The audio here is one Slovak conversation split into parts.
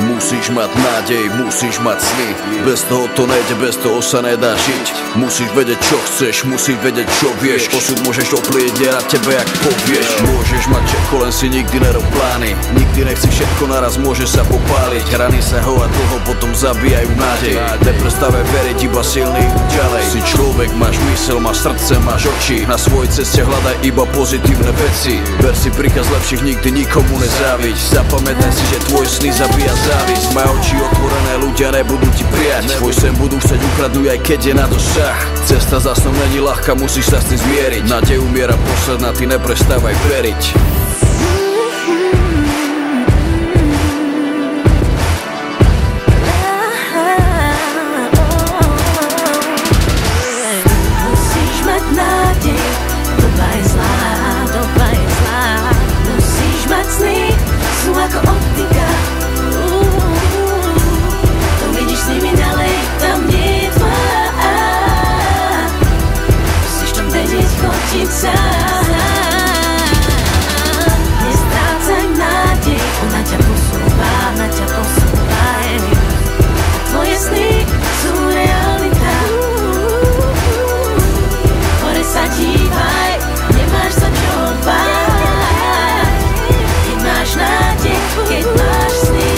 Musíš mať nádej, musíš mať sny. Bez toho to nejde, bez toho sa nedá žiť. Musíš vedieť čo chceš, musíš vedieť čo vieš. Osud môžeš oplieť na tebe jak povieš. Môžeš mať všetko, len si nikdy nerob plány. Nikdy nechci všetko naraz, môže sa popáliť. Rany sa hovať dlho, potom zabíjajú nádej. Neprestávaj veriť, iba silný ďalej. Si človek, máš mysel, máš srdce, máš oči. Na svojej ceste hľadaj iba pozitívne veci. Ver si príkaz lepších, nikdy nikomu nezáviť. Zapamätaj si, že tvoj sny zabíja závisť. Maj oči otvorené, ľudia nebudú ti prijať. Tvoj sen budú chcieť ukradnúť, aj keď je na dosah. Cesta za snom není ľahká, musíš sa s tým zmieriť. Nádej umiera posledná, ty neprestávaj veriť. Musíš mať nádej, doba je zlá, doba je zlá. Musíš mať sny, sú ako optika. To vidíš s nimi ďalej, tam nie je tma. Musíš to vedieť, chodiť sám. Nestrácaj nádej, ona ťa posúva, ona ťa posúva. Tvoje sny sú realita. Hore sa dívaj, nemáš sa čo báť. Keď máš nádej, keď máš sny.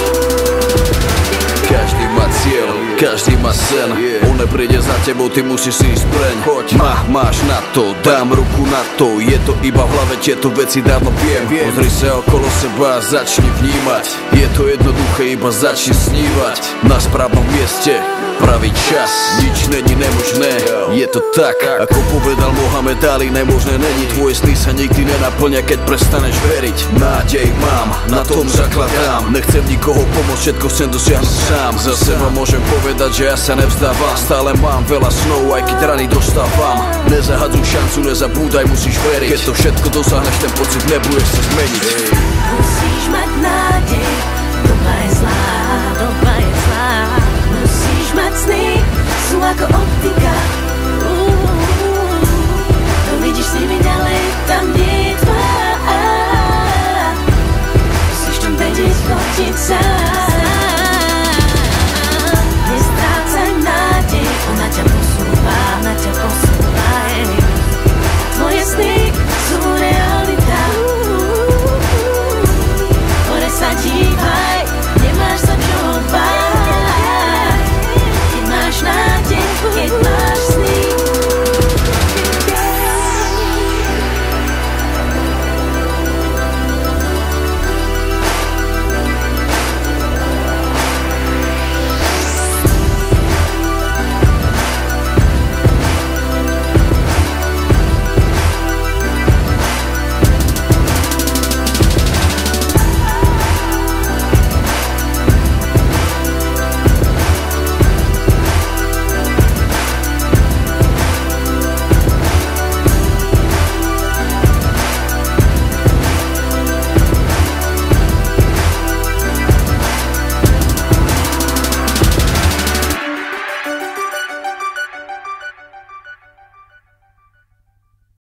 Každý má cieľ, každý má sen. On nepríde za tebou, ty musíš si ísť preň. Hoď, máš na to, dám ruku na to. Je to iba v hlave, tieto veci dávno viem. Pozri sa okolo seba a začni vnímať. Je to jednoduché, iba začni snívať. Na správnom mieste, pravý čas. Nič není nemožné, je to tak. Ako povedal Mohamed Ali, nemožné není. Tvoje sny sa nikdy nenaplňa, keď prestaneš veriť. Nádej mám, na tom zakladám. Nechcem nikoho pomôcť, všetko chcem dosiahnuť sám. Za seba môžem povedať, že ja sa nevzdávam. Stále mám veľa snov, aj keď rany dostávam. Nezahadzuj šancu, nezabúdaj, musíš veriť. Keď to všetko dosiahneš, ten pocit nebudeš sa zmeniť. Musíš mať nádej, doba je zlá, doba je zlá. Musíš mať sny, sú ako optika.